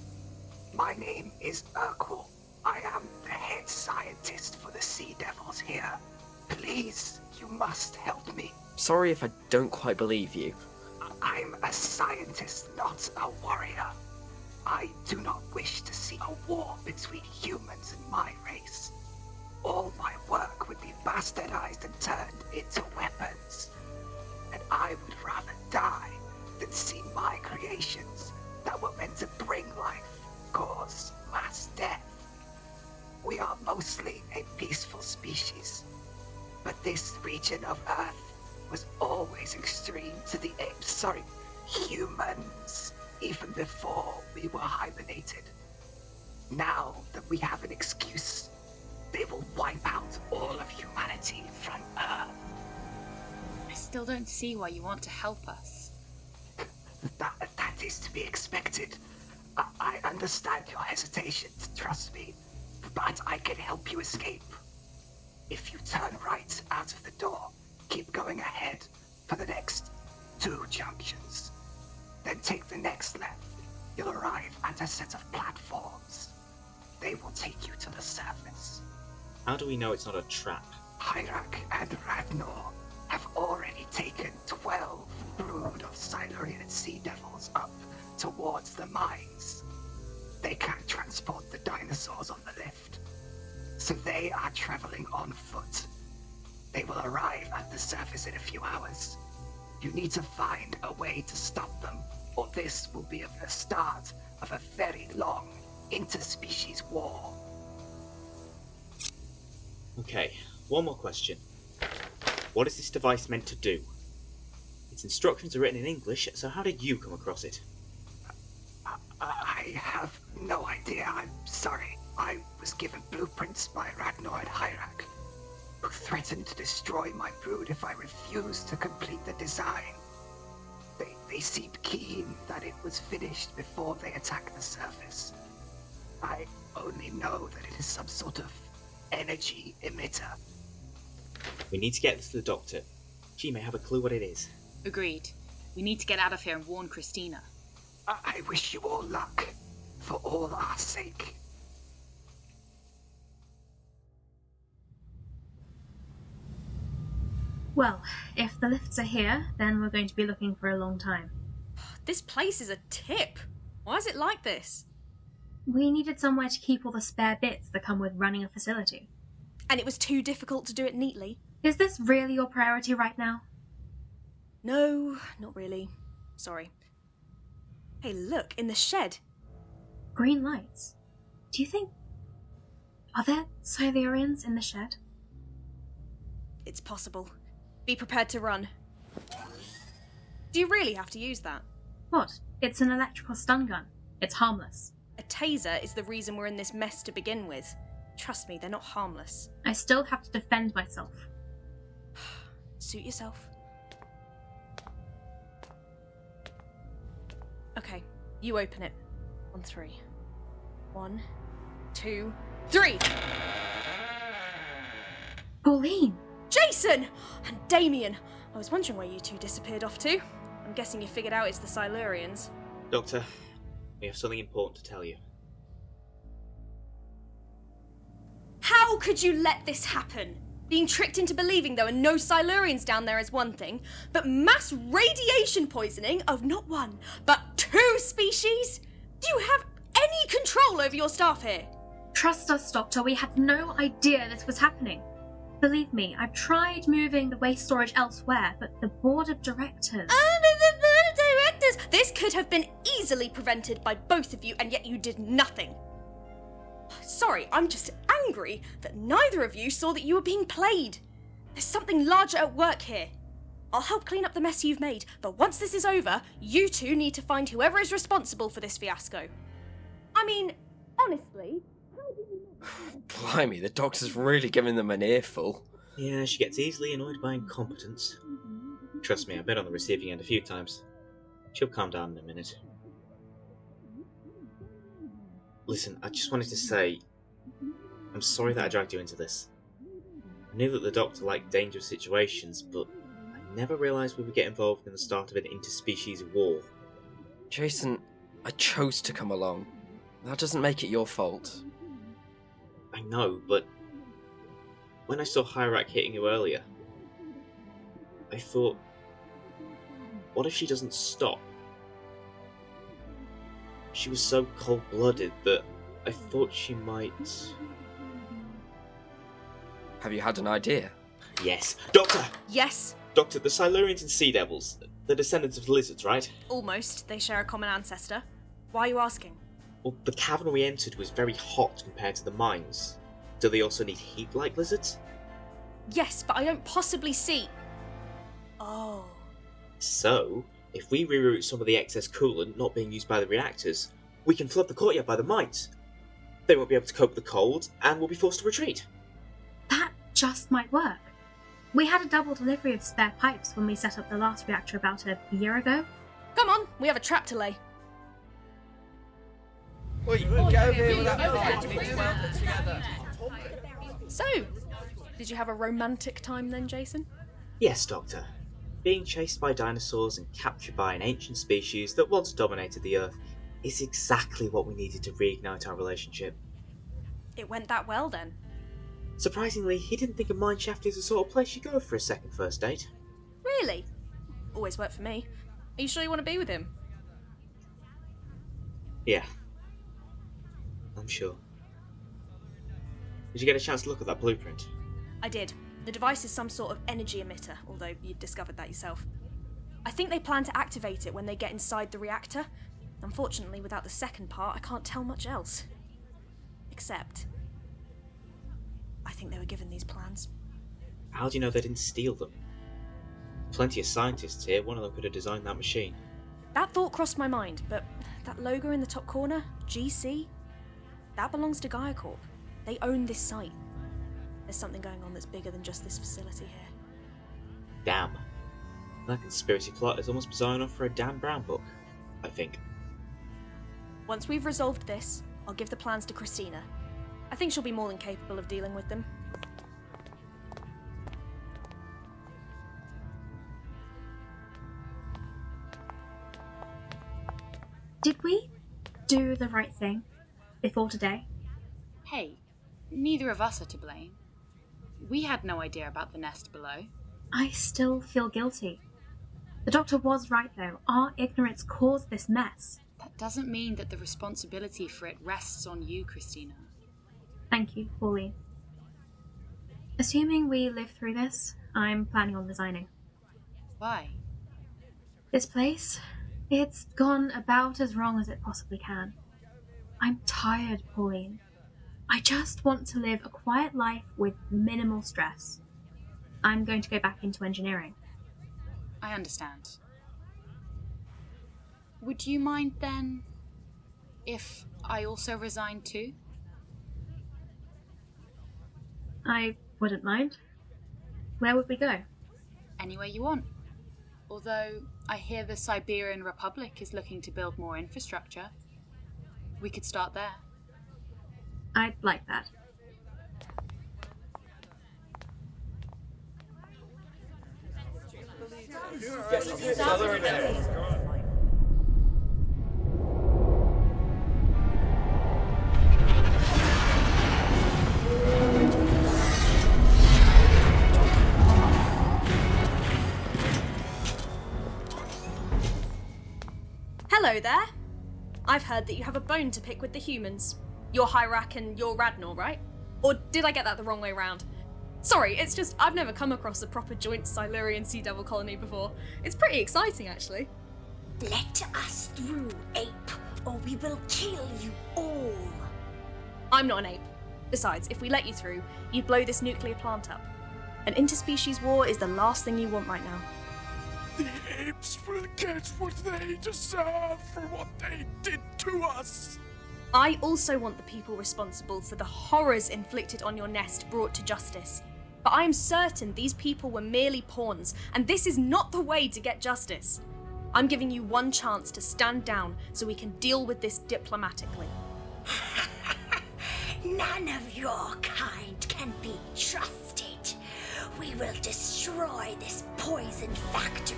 My name is URQUAL. I am the head scientist for the Sea Devils here. Please, you must help me. Sorry if I don't quite believe you. I'm a scientist, not a warrior. I do not wish to see a war between humans and my race. All my work would be bastardized and turned into weapons. And I would rather die than see my creations that were meant to bring life cause mass death. We are mostly a peaceful species, but this region of Earth was always extreme to the apes, humans, even before we were hibernated. Now that we have an excuse, they will wipe out all of humanity from Earth. I still don't see why you want to help us. That is to be expected. I understand your hesitation to trust me, but I can help you escape. If you turn right out of the door, keep going ahead for the next 2 junctions. Then take the next left. You'll arrive at a set of platforms. They will take you to the surface. How do we know it's not a trap? HYRAK and RADNOR have already taken 12 brood of Silurian sea devils up towards the mines. They can't transport the dinosaurs on the lift, so they are traveling on foot. They will arrive at the surface in a few hours. You need to find a way to stop them, or this will be the start of a very long interspecies war. Okay, one more question. What is this device meant to do? Its instructions are written in English, so how did you come across it? I have no idea. I'm sorry. I was given blueprints by RADNOR at HYRAK, who threatened to destroy my brood if I refused to complete the design. They seemed keen that it was finished before they attacked the surface. I only know that it is some sort of energy emitter. We need to get this to the doctor. She may have a clue what it is. Agreed. We need to get out of here and warn Christina. I wish you all luck, for all our sake. Well, if the lifts are here, then we're going to be looking for a long time. This place is a tip. Why is it like this? We needed somewhere to keep all the spare bits that come with running a facility. And it was too difficult to do it neatly? Is this really your priority right now? No, not really. Sorry. Hey, look, in the shed. Green lights. Do you think... Are there Silurians in the shed? It's possible. Be prepared to run. Do you really have to use that? What? It's an electrical stun gun. It's harmless. A taser is the reason we're in this mess to begin with. Trust me, they're not harmless. I still have to defend myself. Suit yourself. Okay, you open it. On 3. 1, 2, 3! Pauline! Jason! And Damien! I was wondering where you two disappeared off to. I'm guessing you figured out it's the Silurians. Doctor, we have something important to tell you. How could you let this happen? Being tricked into believing there were no Silurians down there is one thing, but mass radiation poisoning of not one, but 2 species? Do you have any control over your staff here? Trust us, Doctor. We had no idea this was happening. Believe me, I've tried moving the waste storage elsewhere, but the board of directors... The board of directors! This could have been easily prevented by both of you, and yet you did nothing. Sorry, I'm just angry that neither of you saw that you were being played. There's something larger at work here. I'll help clean up the mess you've made, but once this is over, you two need to find whoever is responsible for this fiasco. I mean, honestly... Blimey, the doctor's really giving them an earful. Yeah, she gets easily annoyed by incompetence. Trust me, I've been on the receiving end a few times. She'll calm down in a minute. Listen, I just wanted to say, I'm sorry that I dragged you into this. I knew that the doctor liked dangerous situations, but I never realised we would get involved in the start of an interspecies war. Jason, I chose to come along. That doesn't make it your fault. I know, but when I saw HYRAK hitting you earlier, I thought, what if she doesn't stop? She was so cold-blooded that I thought she might... Have you had an idea? Yes. Doctor! Yes? Doctor, the Silurians and Sea Devils, the descendants of lizards, right? Almost. They share a common ancestor. Why are you asking? Well, the cavern we entered was very hot compared to the mines. Do they also need heat like lizards? Yes, but I don't possibly see... Oh. So, if we reroute some of the excess coolant not being used by the reactors, we can flood the courtyard by the mines. They won't be able to cope with the cold, and we'll be forced to retreat. That just might work. We had a double delivery of spare pipes when we set up the last reactor about a year ago. Come on, we have a trap to lay. Get over here with that pipe. We need to weld it together. So, did you have a romantic time then, Jason? Yes, Doctor. Being chased by dinosaurs and captured by an ancient species that once dominated the Earth is exactly what we needed to reignite our relationship. It went that well then? Surprisingly, he didn't think a mineshaft is the sort of place you go for a second first date. Really? Always worked for me. Are you sure you want to be with him? Yeah. I'm sure. Did you get a chance to look at that blueprint? I did. The device is some sort of energy emitter, although you discovered that yourself. I think they plan to activate it when they get inside the reactor. Unfortunately, without the second part, I can't tell much else. Except... I think they were given these plans. How do you know they didn't steal them? Plenty of scientists here, one of them could have designed that machine. That thought crossed my mind, but that logo in the top corner, GC, that belongs to Gaia Corp. They own this site. There's something going on that's bigger than just this facility here. Damn. That conspiracy plot is almost bizarre enough for a Dan Brown book, I think. Once we've resolved this, I'll give the plans to Christina. I think she'll be more than capable of dealing with them. Did we do the right thing before today? Hey, neither of us are to blame. We had no idea about the nest below. I still feel guilty. The doctor was right, though. Our ignorance caused this mess. That doesn't mean that the responsibility for it rests on you, Christina. Thank you, Pauline. Assuming we live through this, I'm planning on resigning. Why? This place, it's gone about as wrong as it possibly can. I'm tired, Pauline. I just want to live a quiet life with minimal stress. I'm going to go back into engineering. I understand. Would you mind then if I also resigned too? I wouldn't mind. Where would we go? Anywhere you want. Although I hear the Siberian Republic is looking to build more infrastructure. We could start there. I'd like that. Hello there. I've heard that you have a bone to pick with the humans. You're HYRAK and you're RADNOR, right? Or did I get that the wrong way round? Sorry, it's just I've never come across a proper joint Silurian Sea Devil colony before. It's pretty exciting, actually. Let us through, ape, or we will kill you all. I'm not an ape. Besides, if we let you through, you'd blow this nuclear plant up. An interspecies war is the last thing you want right now. The apes will get what they deserve for what they did to us. I also want the people responsible for the horrors inflicted on your nest brought to justice. But I am certain these people were merely pawns, and this is not the way to get justice. I'm giving you one chance to stand down so we can deal with this diplomatically. None of your kind can be trusted. We will destroy this poison factory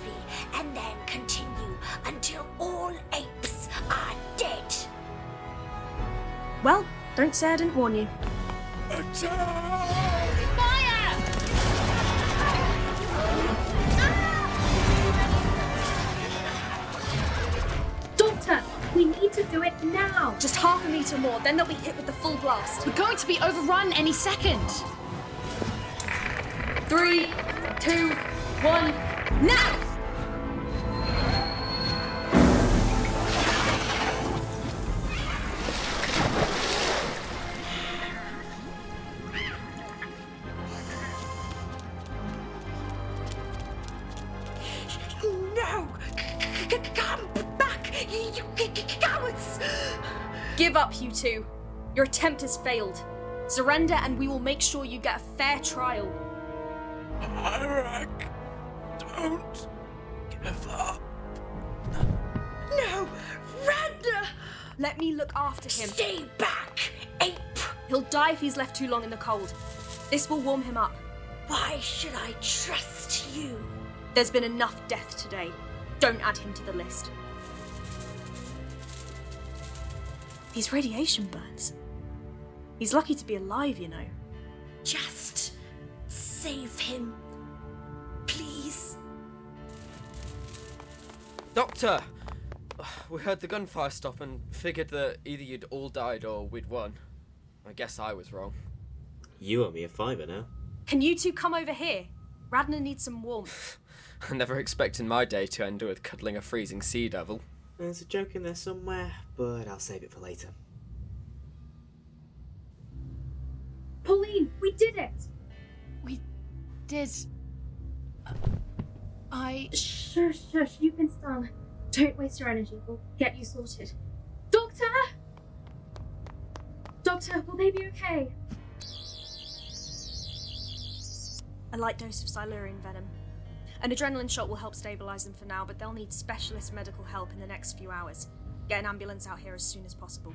and then continue until all apes are dead. Well, don't say I didn't warn you. Attack! Fire! Doctor, we need to do it now. Just half a meter more, then they'll be hit with the full blast. We're going to be overrun any second. 3, 2, 1, now! No! Come back, you cowards! Give up, you two. Your attempt has failed. Surrender and we will make sure you get a fair trial. HYRAK, don't give up. No! Radna! Let me look after him. Stay back, ape! He'll die if he's left too long in the cold. This will warm him up. Why should I trust you? There's been enough death today. Don't add him to the list. These radiation burns. He's lucky to be alive, you know. Just save him, please. Doctor! We heard the gunfire stop and figured that either you'd all died or we'd won. I guess I was wrong. You owe me a fiver now. Can you two come over here? Radna needs some warmth. I never expected my day to end with cuddling a freezing sea devil. There's a joke in there somewhere, but I'll save it for later. Pauline, we did it! We did. Shush, you can stand. Don't waste your energy. We'll get you sorted. Doctor! Doctor, will they be okay? A light dose of Silurian venom. An adrenaline shot will help stabilize them for now, but they'll need specialist medical help in the next few hours. Get an ambulance out here as soon as possible.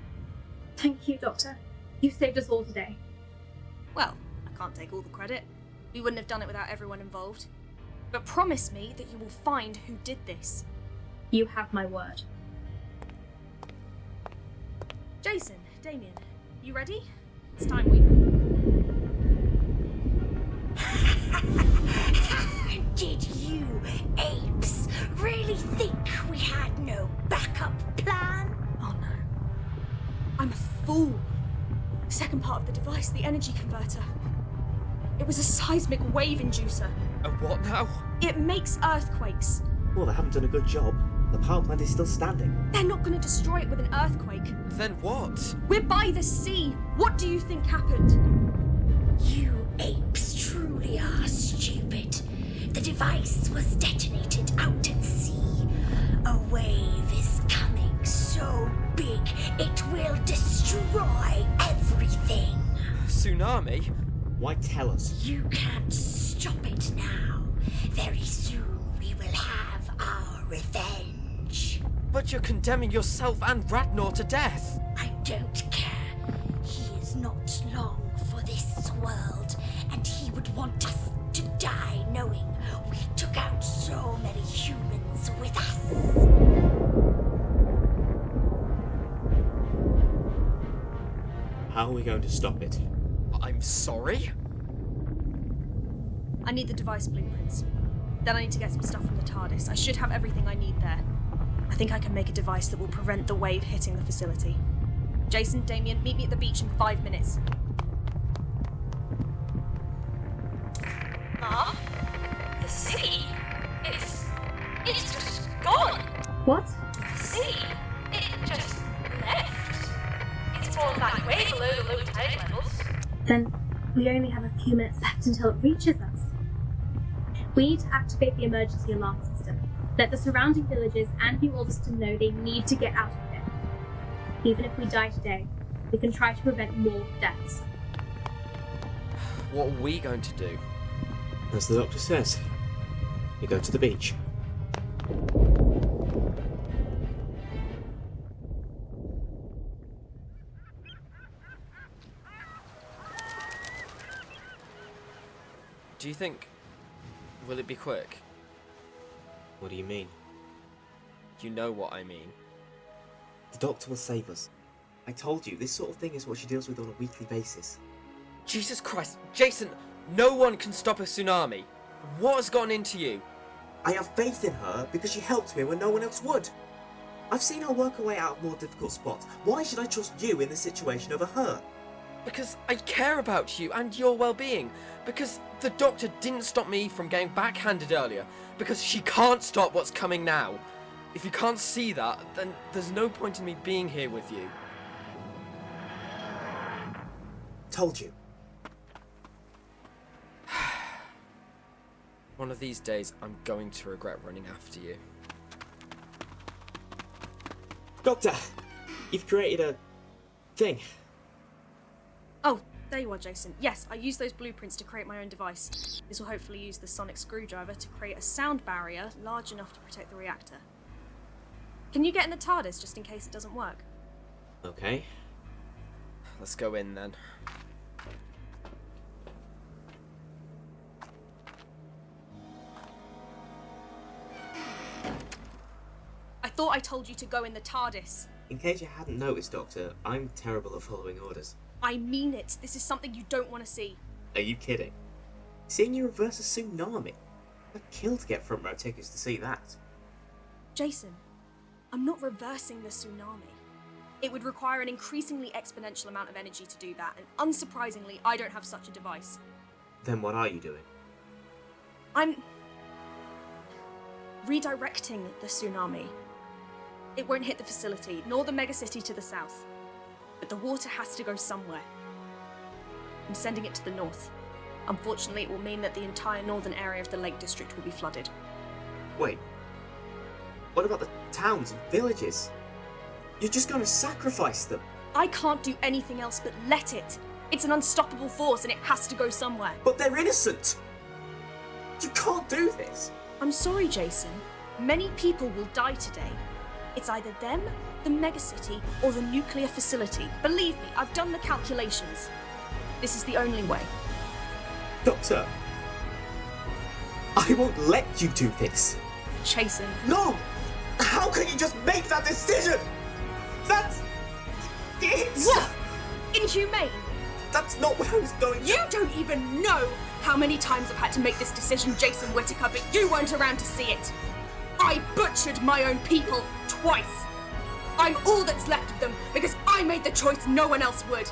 Thank you, Doctor. You saved us all today. Well, I can't take all the credit. We wouldn't have done it without everyone involved. But promise me that you will find who did this. You have my word. Jason, Damien, you ready? It's time we... Did you apes really think we had no backup plan? Oh no. I'm a fool. The second part of the device, the energy converter. It was a seismic wave inducer. A what now? It makes earthquakes. Well, they haven't done a good job. The power plant is still standing. They're not going to destroy it with an earthquake. Then what? We're by the sea. What do you think happened? You apes truly are stupid. The device was detonated out at sea. A wave is coming so big it will destroy everything. Tsunami? Why tell us? You can't stop it now. Very soon we will have our revenge. But you're condemning yourself and RADNOR to death. I don't care. He is not long for this world, and he would want us to die knowing we took out so many humans with us. How are we going to stop it? I'm sorry? I need the device blueprints. Then I need to get some stuff from the TARDIS. I should have everything I need there. I think I can make a device that will prevent the wave hitting the facility. Jason, Damien, meet me at the beach in 5 minutes. Mom? The sea? It's just gone. What? The sea? It just left. It's fallen back way below the low tide levels. Then we only have a few minutes left until it reaches us. We need to activate the emergency alarm system. Let the surrounding villages and New Alderston know they need to get out of here. Even if we die today, we can try to prevent more deaths. What are we going to do? As the doctor says, you go to the beach. Do you think... will it be quick? What do you mean? You know what I mean. The doctor will save us. I told you, this sort of thing is what she deals with on a weekly basis. Jesus Christ, Jason, no one can stop a tsunami. What has gotten into you? I have faith in her because she helped me when no one else would. I've seen her work her way out of more difficult spots. Why should I trust you in this situation over her? Because I care about you and your well-being. Because the doctor didn't stop me from getting backhanded earlier. Because she can't stop what's coming now. If you can't see that, then there's no point in me being here with you. Told you. One of these days, I'm going to regret running after you. Doctor! You've created a... thing. Oh, there you are, Jason. Yes, I used those blueprints to create my own device. This will hopefully use the sonic screwdriver to create a sound barrier large enough to protect the reactor. Can you get in the TARDIS just in case it doesn't work? Okay. Let's go in then. I thought I told you to go in the TARDIS. In case you hadn't noticed, Doctor, I'm terrible at following orders. I mean it. This is something you don't want to see. Are you kidding? Seeing you reverse a tsunami? I'd kill to get front row tickets to see that. Jason, I'm not reversing the tsunami. It would require an increasingly exponential amount of energy to do that, and unsurprisingly, I don't have such a device. Then what are you doing? I'm redirecting the tsunami. It won't hit the facility, nor the megacity to the south. But the water has to go somewhere. I'm sending it to the north. Unfortunately, it will mean that the entire northern area of the Lake District will be flooded. Wait. What about the towns and villages. You're just going to sacrifice them. I can't do anything else but let it. It's an unstoppable force and it has to go somewhere. But they're innocent. You can't do this. I'm sorry, Jason. Many people will die today. It's either them, the megacity, or the nuclear facility. Believe me, I've done the calculations. This is the only way. Doctor, I won't let you do this. Jason. No! How can you just make that decision? It's... What? Inhumane? That's not what I was going to... You don't even know how many times I've had to make this decision, Jason Whittaker, but you weren't around to see it. I butchered my own people twice. I'm all that's left of them because I made the choice no one else would.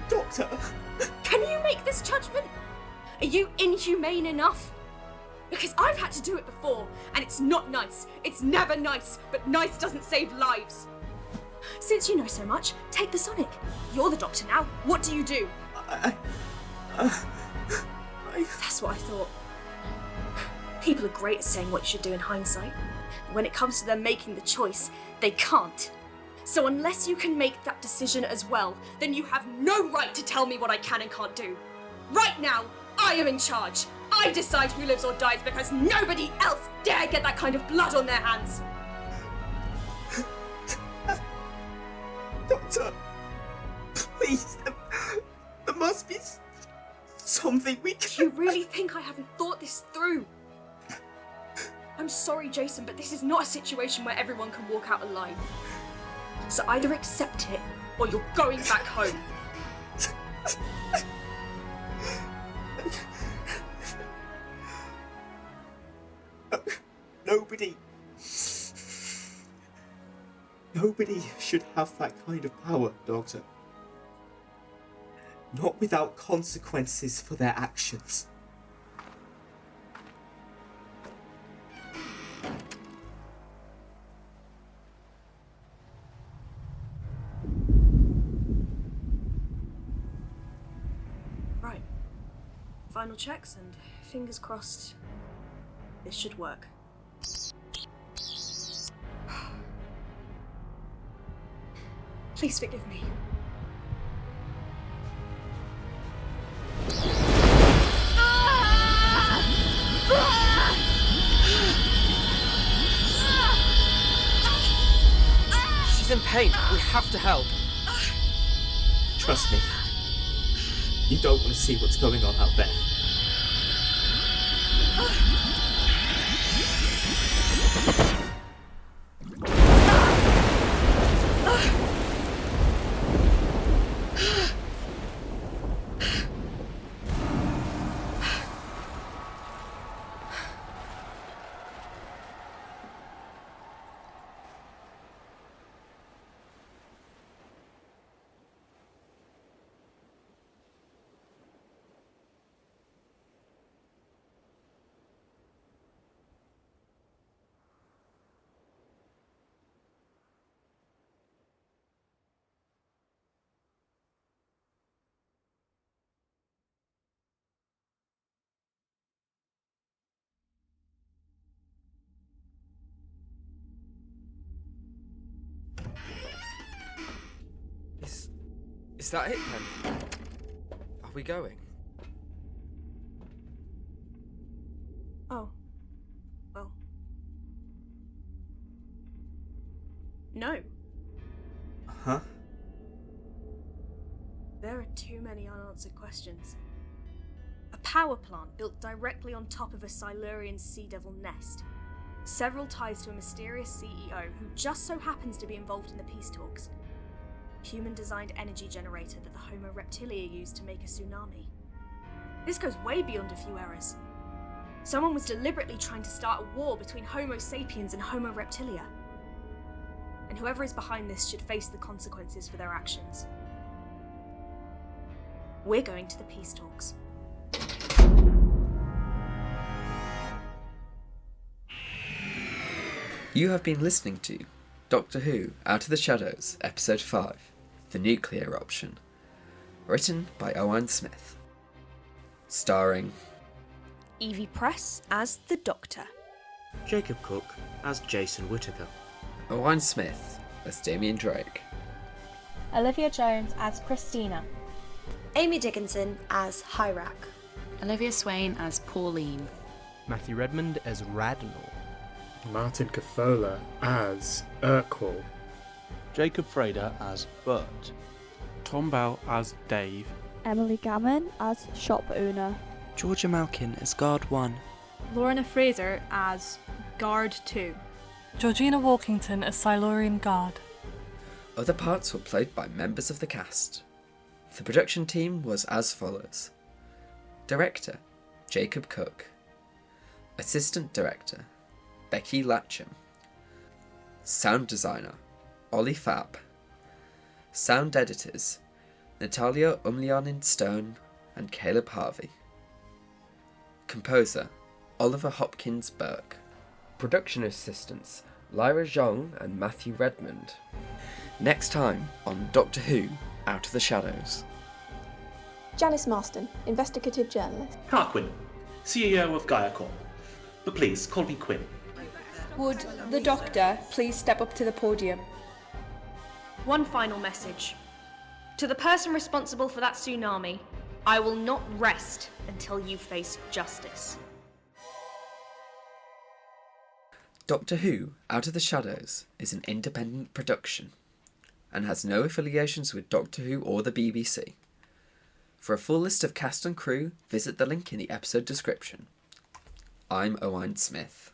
Doctor... Can you make this judgment? Are you inhumane enough? Because I've had to do it before, and it's not nice. It's never nice, but nice doesn't save lives. Since you know so much, take the Sonic. You're the doctor now. What do you do? That's what I thought. People are great at saying what you should do in hindsight. But when it comes to them making the choice, they can't. So unless you can make that decision as well, then you have no right to tell me what I can and can't do. Right now, I am in charge. I decide who lives or dies because nobody else dare get that kind of blood on their hands. Doctor, please, there must be something we can... You really think I haven't thought this through? I'm sorry, Jason, but this is not a situation where everyone can walk out alive. So either accept it, or you're going back home. Nobody should have that kind of power, Doctor. Not without consequences for their actions. Right. Final checks and fingers crossed this should work. Please forgive me. She's in pain. We have to help. Trust me. You don't want to see what's going on out there. Is that it then? Are we going? Oh. Well. No. Huh? There are too many unanswered questions. A power plant built directly on top of a Silurian sea devil nest. Several ties to a mysterious CEO who just so happens to be involved in the peace talks. Human-designed energy generator that the Homo reptilia used to make a tsunami. This goes way beyond a few errors. Someone was deliberately trying to start a war between Homo sapiens and Homo reptilia. And whoever is behind this should face the consequences for their actions. We're going to the peace talks. You have been listening to Doctor Who Out of the Shadows, Episode 5, The Nuclear Option. Written by Owain Smith. Starring EVIE Press as the Doctor. Jacob Cook as Jason Whittaker. Owain Smith as Damien Drake. Olivia Jones as Christina. Amy Dickinson as HYRAK. Olivia Swain as Pauline. Matthew Redmond as RADNOR. Martin CAFOLLA as URQUAL. Jacob FREDA as BURT. Tom Bell as Dave. Emily Gammon as shop owner. Georgia Malkin as Guard 1. Lorna Fraser as Guard 2. Georgina Walkington as Silurian Guard. Other parts were played by members of the cast. The production team was as follows. Director, Jacob Cook. Assistant Director, Becky Latcham. Sound Designer, Ollie Fapp. Sound Editors, Natalia Uemlianin-Stone and Caleb Harvey. Composer, Oliver-Hopkins Burke. Production Assistants, Lyra Zhang and Matthew Redmond. Next time on Doctor Who, Out of the Shadows. Janice Marston, investigative journalist. Quinn, CEO of Gaia Corp. But please, call me Quinn. Would the Doctor please step up to the podium? One final message. To the person responsible for that tsunami, I will not rest until you face justice. Doctor Who, Out of the Shadows is an independent production and has no affiliations with Doctor Who or the BBC. For a full list of cast and crew, visit the link in the episode description. I'm Owain Smith.